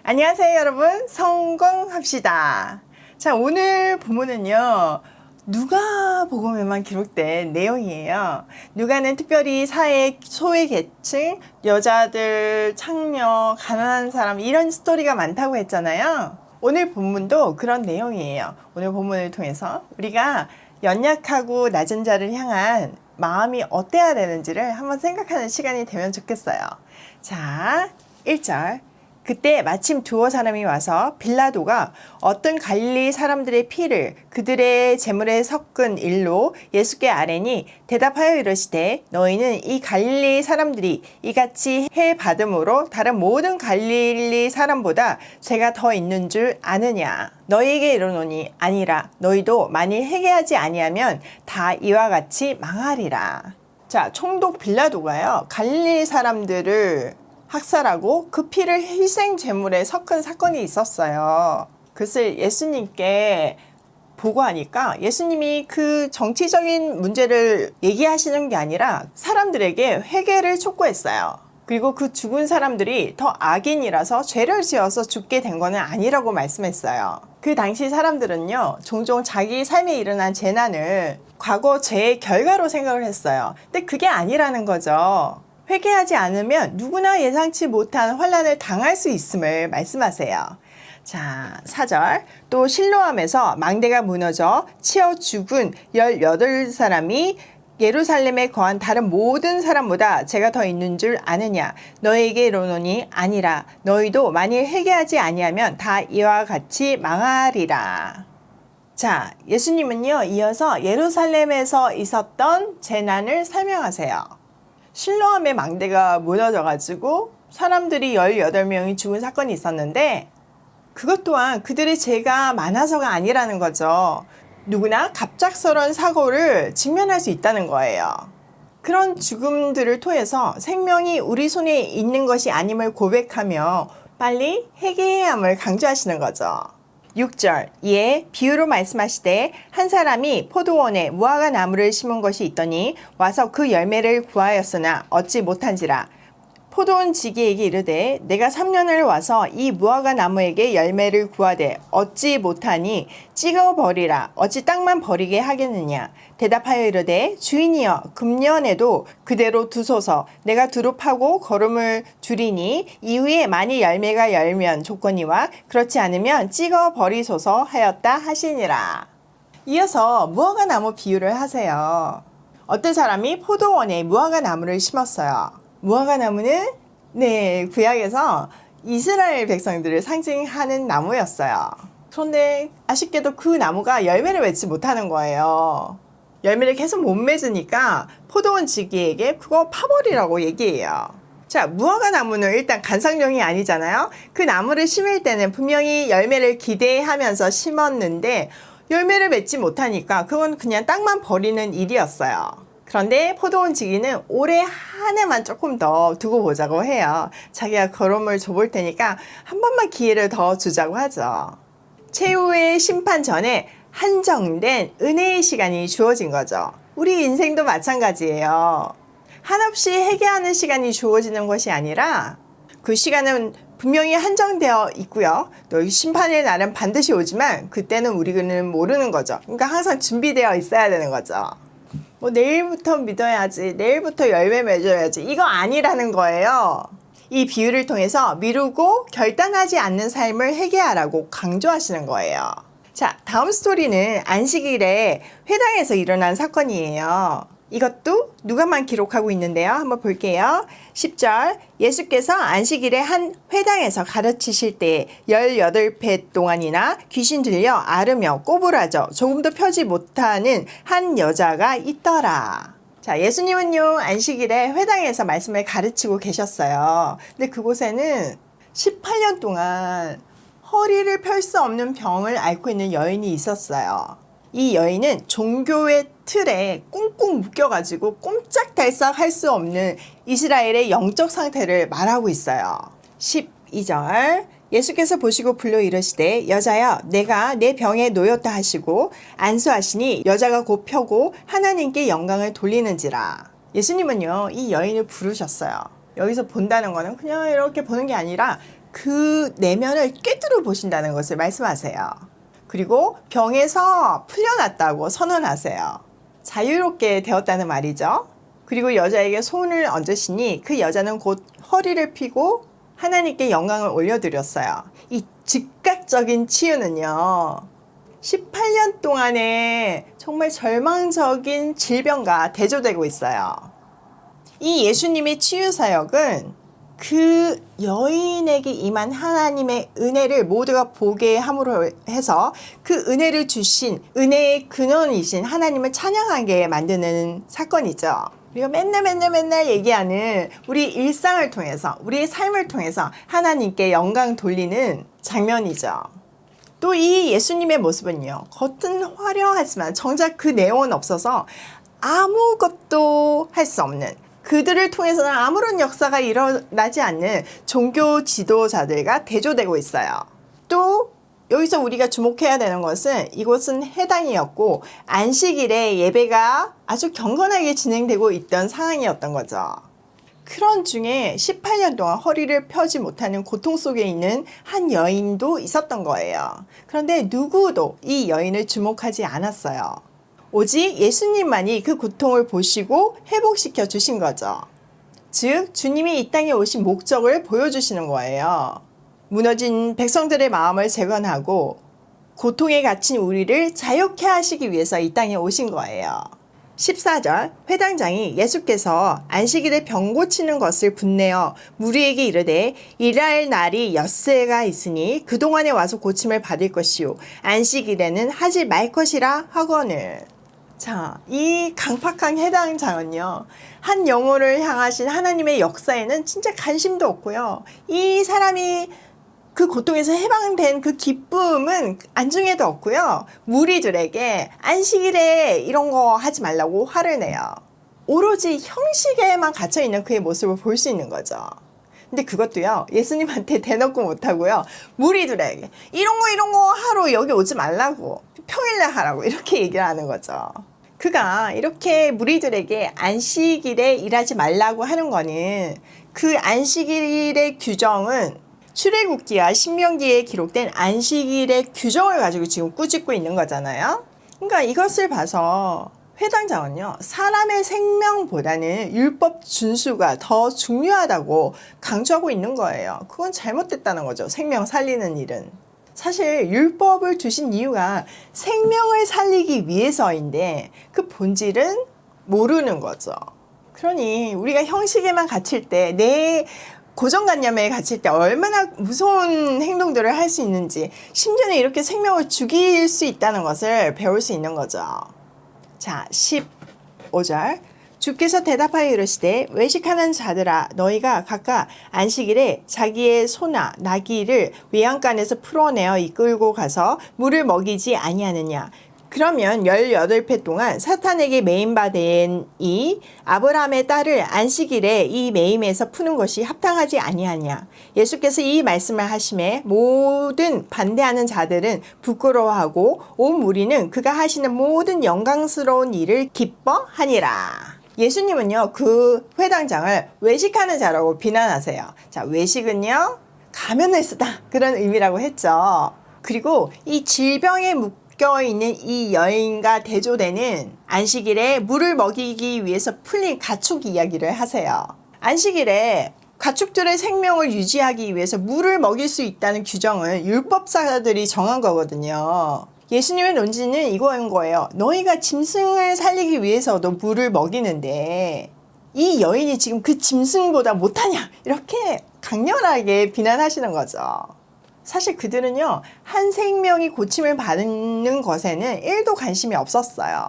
안녕하세요 여러분, 성공합시다. 자, 오늘 본문은요 누가복음에만 기록된 내용이에요. 누가는 특별히 사회 소외계층, 여자들, 창녀, 가난한 사람 이런 스토리가 많다고 했잖아요. 오늘 본문도 그런 내용이에요. 오늘 본문을 통해서 우리가 연약하고 낮은 자를 향한 마음이 어때야 되는지를 한번 생각하는 시간이 되면 좋겠어요. 자, 1절. 그때 마침 두어 사람이 와서 빌라도가 어떤 갈릴리 사람들의 피를 그들의 제물에 섞은 일로 예수께 아뢰니 대답하여 이르시되 너희는 이 갈릴리 사람들이 이같이 해 받음으로 다른 모든 갈릴리 사람보다 죄가 더 있는 줄 아느냐. 너희에게 이르노니 아니라 너희도 만일 회개하지 아니하면 다 이와 같이 망하리라. 자, 총독 빌라도가요 갈릴리 사람들을 학살하고 그 피를 희생 제물에 섞은 사건이 있었어요. 그것을 예수님께 보고하니까 예수님이 그 정치적인 문제를 얘기하시는 게 아니라 사람들에게 회개를 촉구했어요. 그리고 그 죽은 사람들이 더 악인이라서 죄를 지어서 죽게 된 거는 아니라고 말씀했어요. 그 당시 사람들은요 종종 자기 삶에 일어난 재난을 과거 죄의 결과로 생각을 했어요. 근데 그게 아니라는 거죠. 회개하지 않으면 누구나 예상치 못한 환난을 당할 수 있음을 말씀하세요. 자, 4절. 또 실로암에서 망대가 무너져 치어 죽은 18사람이 예루살렘에 거한 다른 모든 사람보다 죄가 더 있는 줄 아느냐. 너희에게 이르노니 아니라 너희도 만일 회개하지 아니하면 다 이와 같이 망하리라. 자, 예수님은요 이어서 예루살렘에서 있었던 재난을 설명하세요. 실로암의 망대가 무너져가지고 사람들이 18명이 죽은 사건이 있었는데 그것 또한 그들의 죄가 많아서가 아니라는 거죠. 누구나 갑작스러운 사고를 직면할 수 있다는 거예요. 그런 죽음들을 통해서 생명이 우리 손에 있는 것이 아님을 고백하며 빨리 회개해야 함을 강조하시는 거죠. 6절. 이에 비유로 말씀하시되 한 사람이 포도원에 무화과 나무를 심은 것이 있더니 와서 그 열매를 구하였으나 얻지 못한지라. 포도원 지기에게 이르되 내가 3년을 와서 이 무화과 나무에게 열매를 구하되 얻지 못하니 찍어버리라. 어찌 땅만 버리게 하겠느냐. 대답하여 이르되 주인이여 금년에도 그대로 두소서. 내가 두루 파고 거름을 줄이니 이후에 만일 열매가 열면 좋거니와 그렇지 않으면 찍어버리소서 하였다 하시니라. 이어서 무화과 나무 비유를 하세요. 어떤 사람이 포도원에 무화과 나무를 심었어요. 무화과 나무는 구약에서 이스라엘 백성들을 상징하는 나무였어요. 그런데 아쉽게도 그 나무가 열매를 맺지 못하는 거예요. 열매를 계속 못 맺으니까 포도원 지기에게 그거 파버리라고 얘기해요. 자, 무화과 나무는 일단 관상용이 아니잖아요. 그 나무를 심을 때는 분명히 열매를 기대하면서 심었는데 열매를 맺지 못하니까 그건 그냥 땅만 버리는 일이었어요. 그런데 포도원 지기는 올해 한 해만 조금 더 두고 보자고 해요. 자기가 걸음을 줘볼 테니까 한 번만 기회를 더 주자고 하죠. 최후의 심판 전에 한정된 은혜의 시간이 주어진 거죠. 우리 인생도 마찬가지예요. 한없이 회개하는 시간이 주어지는 것이 아니라 그 시간은 분명히 한정되어 있고요. 또 심판의 날은 반드시 오지만 그때는 우리는 모르는 거죠. 그러니까 항상 준비되어 있어야 되는 거죠. 뭐 내일부터 믿어야지, 내일부터 열매 맺어야지, 이거 아니라는 거예요. 이 비유를 통해서 미루고 결단하지 않는 삶을 회개하라고 강조하시는 거예요. 자, 다음 스토리는 안식일에 회당에서 일어난 사건이에요. 이것도 누가만 기록하고 있는데요. 한번 볼게요. 10절. 예수께서 안식일에 한 회당에서 가르치실 때에 18배 동안이나 귀신 들려 앓으며 꼬부라져 조금도 펴지 못하는 한 여자가 있더라. 자, 예수님은요 안식일에 회당에서 말씀을 가르치고 계셨어요. 근데 그곳에는 18년 동안 허리를 펼 수 없는 병을 앓고 있는 여인이 있었어요. 이 여인은 종교의 틀에 꽁꽁 묶여가지고 꼼짝달싹 할 수 없는 이스라엘의 영적 상태를 말하고 있어요. 12절. 예수께서 보시고 불러 이르시되 여자여 내가 내 병에 놓였다 하시고 안수하시니 여자가 곧 펴고 하나님께 영광을 돌리는지라. 예수님은요 이 여인을 부르셨어요. 여기서 본다는 거는 그냥 이렇게 보는 게 아니라 그 내면을 꿰뚫어 보신다는 것을 말씀하세요. 그리고 병에서 풀려났다고 선언하세요. 자유롭게 되었다는 말이죠. 그리고 여자에게 손을 얹으시니 그 여자는 곧 허리를 펴고 하나님께 영광을 올려드렸어요. 이 즉각적인 치유는요, 18년 동안에 정말 절망적인 질병과 대조되고 있어요. 이 예수님의 치유 사역은 그 여인에게 임한 하나님의 은혜를 모두가 보게 함으로 해서 그 은혜를 주신 은혜의 근원이신 하나님을 찬양하게 만드는 사건이죠. 우리가 맨날 얘기하는 우리 일상을 통해서, 우리의 삶을 통해서 하나님께 영광 돌리는 장면이죠. 또 이 예수님의 모습은요, 겉은 화려하지만 정작 그 내용은 없어서 아무것도 할 수 없는, 그들을 통해서는 아무런 역사가 일어나지 않는 종교 지도자들과 대조되고 있어요. 또 여기서 우리가 주목해야 되는 것은 이곳은 해당이었고 안식일에 예배가 아주 경건하게 진행되고 있던 상황이었던 거죠. 그런 중에 18년 동안 허리를 펴지 못하는 고통 속에 있는 한 여인도 있었던 거예요. 그런데 누구도 이 여인을 주목하지 않았어요. 오직 예수님만이 그 고통을 보시고 회복시켜 주신 거죠. 즉 주님이 이 땅에 오신 목적을 보여주시는 거예요. 무너진 백성들의 마음을 재건하고 고통에 갇힌 우리를 자유케 하시기 위해서 이 땅에 오신 거예요. 14절, 회당장이 예수께서 안식일에 병 고치는 것을 분내어 무리에게 이르되 일할 날이 엿새가 있으니 그동안에 와서 고침을 받을 것이요 안식일에는 하지 말 것이라 하거늘. 자, 이 강팍한 해당장은요, 한 영혼을 향하신 하나님의 역사에는 진짜 관심도 없고요. 이 사람이 그 고통에서 해방된 그 기쁨은 안중에도 없고요. 무리들에게 안식일에 이런 거 하지 말라고 화를 내요. 오로지 형식에만 갇혀있는 그의 모습을 볼 수 있는 거죠. 근데 그것도요, 예수님한테 대놓고 못하고요, 무리들에게 이런 거 하러 여기 오지 말라고, 평일날 하라고 이렇게 얘기를 하는 거죠. 그가 이렇게 무리들에게 안식일에 일하지 말라고 하는 거는 그 안식일의 규정은 출애굽기와 신명기에 기록된 안식일의 규정을 가지고 지금 꾸짖고 있는 거잖아요. 그러니까 이것을 봐서 회당장은요, 사람의 생명보다는 율법 준수가 더 중요하다고 강조하고 있는 거예요. 그건 잘못됐다는 거죠. 생명 살리는 일은. 사실 율법을 주신 이유가 생명을 살리기 위해서인데 그 본질은 모르는 거죠. 그러니 우리가 형식에만 갇힐 때, 내 고정관념에 갇힐 때 얼마나 무서운 행동들을 할 수 있는지, 심지어는 이렇게 생명을 죽일 수 있다는 것을 배울 수 있는 거죠. 자, 15절. 주께서 대답하여 이르시되 외식하는 자들아, 너희가 각각 안식일에 자기의 소나 나귀를 외양간에서 풀어내어 이끌고 가서 물을 먹이지 아니하느냐. 그러면 18회 동안 사탄에게 매임받은 이 아브라함의 딸을 안식일에 이 매임에서 푸는 것이 합당하지 아니하냐. 예수께서 이 말씀을 하심에 모든 반대하는 자들은 부끄러워하고 온 무리는 그가 하시는 모든 영광스러운 일을 기뻐하니라. 예수님은요, 그 회당장을 외식하는 자라고 비난하세요. 자, 외식은요, 가면을 쓰다, 그런 의미라고 했죠. 그리고 이 질병에 묶여있는 이 여인과 대조되는 안식일에 물을 먹이기 위해서 풀린 가축 이야기를 하세요. 안식일에 가축들의 생명을 유지하기 위해서 물을 먹일 수 있다는 규정을 율법사들이 정한 거거든요. 예수님의 논지는 이거인 거예요. 너희가 짐승을 살리기 위해서도 물을 먹이는데 이 여인이 지금 그 짐승보다 못하냐, 이렇게 강렬하게 비난하시는 거죠. 사실 그들은요, 한 생명이 고침을 받는 것에는 1도 관심이 없었어요.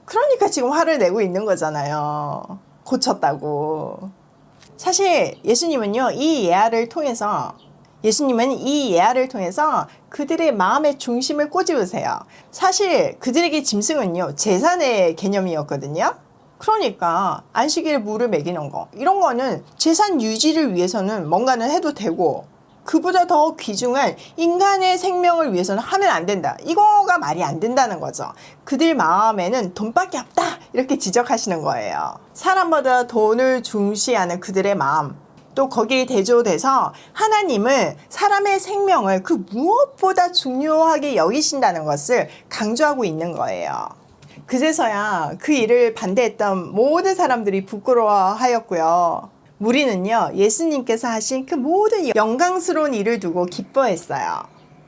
그러니까 지금 화를 내고 있는 거잖아요. 고쳤다고. 사실 예수님은 이 예화를 통해서 그들의 마음의 중심을 꼬집으세요. 사실 그들에게 짐승은요, 재산의 개념이었거든요. 그러니까 안식일에 물을 먹이는 거, 이런 거는 재산 유지를 위해서는 뭔가는 해도 되고, 그보다 더 귀중한 인간의 생명을 위해서는 하면 안 된다. 이거가 말이 안 된다는 거죠. 그들 마음에는 돈밖에 없다, 이렇게 지적하시는 거예요. 사람보다 돈을 중시하는 그들의 마음, 또 거기에 대조돼서 하나님은 사람의 생명을 그 무엇보다 중요하게 여기신다는 것을 강조하고 있는 거예요. 그제서야 그 일을 반대했던 모든 사람들이 부끄러워하였고요. 무리는요, 예수님께서 하신 그 모든 영광스러운 일을 두고 기뻐했어요.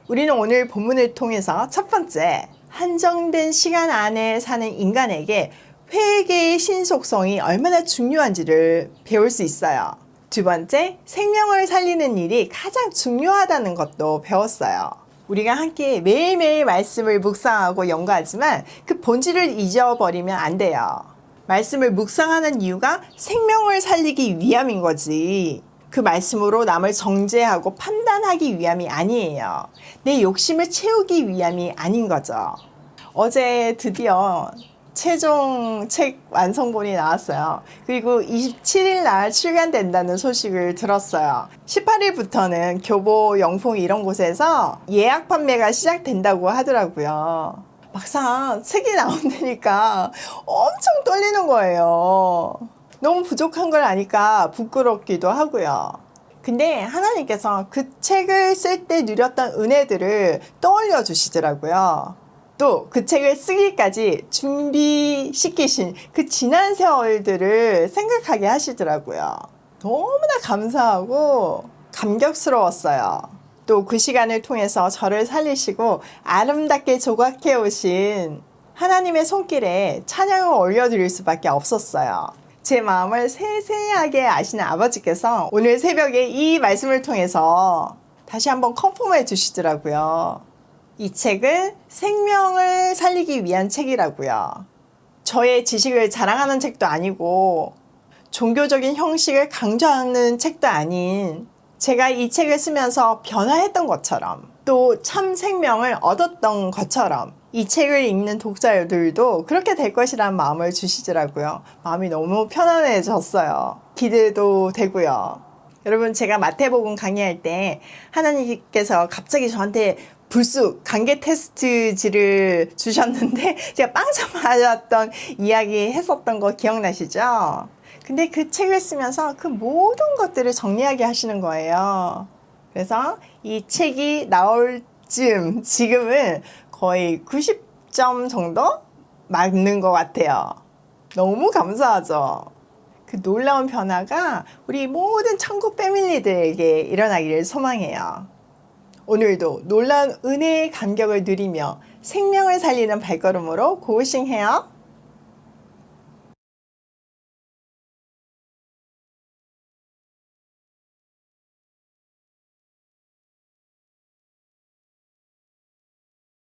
우리는 오늘 본문을 통해서 첫 번째, 한정된 시간 안에 사는 인간에게 회개의 신속성이 얼마나 중요한지를 배울 수 있어요. 두 번째, 생명을 살리는 일이 가장 중요하다는 것도 배웠어요. 우리가 함께 매일매일 말씀을 묵상하고 연구하지만 그 본질을 잊어버리면 안 돼요. 말씀을 묵상하는 이유가 생명을 살리기 위함인 거지. 그 말씀으로 남을 정죄하고 판단하기 위함이 아니에요. 내 욕심을 채우기 위함이 아닌 거죠. 어제 드디어 최종 책 완성본이 나왔어요. 그리고 27일 날 출간된다는 소식을 들었어요. 18일부터는 교보, 영풍 이런 곳에서 예약 판매가 시작된다고 하더라고요. 막상 책이 나온다니까 엄청 떨리는 거예요. 너무 부족한 걸 아니까 부끄럽기도 하고요. 근데 하나님께서 그 책을 쓸 때 누렸던 은혜들을 떠올려 주시더라고요. 또 그 책을 쓰기까지 준비시키신 그 지난 세월들을 생각하게 하시더라고요. 너무나 감사하고 감격스러웠어요. 또 그 시간을 통해서 저를 살리시고 아름답게 조각해 오신 하나님의 손길에 찬양을 올려드릴 수밖에 없었어요. 제 마음을 세세하게 아시는 아버지께서 오늘 새벽에 이 말씀을 통해서 다시 한번 컨펌해 주시더라고요. 이 책은 생명을 살리기 위한 책이라고요. 저의 지식을 자랑하는 책도 아니고 종교적인 형식을 강조하는 책도 아닌 제가 이 책을 쓰면서 변화했던 것처럼 또 참 생명을 얻었던 것처럼 이 책을 읽는 독자들도 그렇게 될 것이라는 마음을 주시더라고요. 마음이 너무 편안해졌어요. 기대도 되고요. 여러분, 제가 마태복음 강의할 때 하나님께서 갑자기 저한테 불쑥 관계 테스트지를 주셨는데 제가 빵점 맞았던 이야기 했었던 거 기억나시죠? 근데 그 책을 쓰면서 그 모든 것들을 정리하게 하시는 거예요. 그래서 이 책이 나올 쯤 지금은 거의 90점 정도 맞는 것 같아요. 너무 감사하죠. 그 놀라운 변화가 우리 모든 천국 패밀리들에게 일어나기를 소망해요. 오늘도 놀라운 은혜의 감격을 누리며 생명을 살리는 발걸음으로 고고싱해요.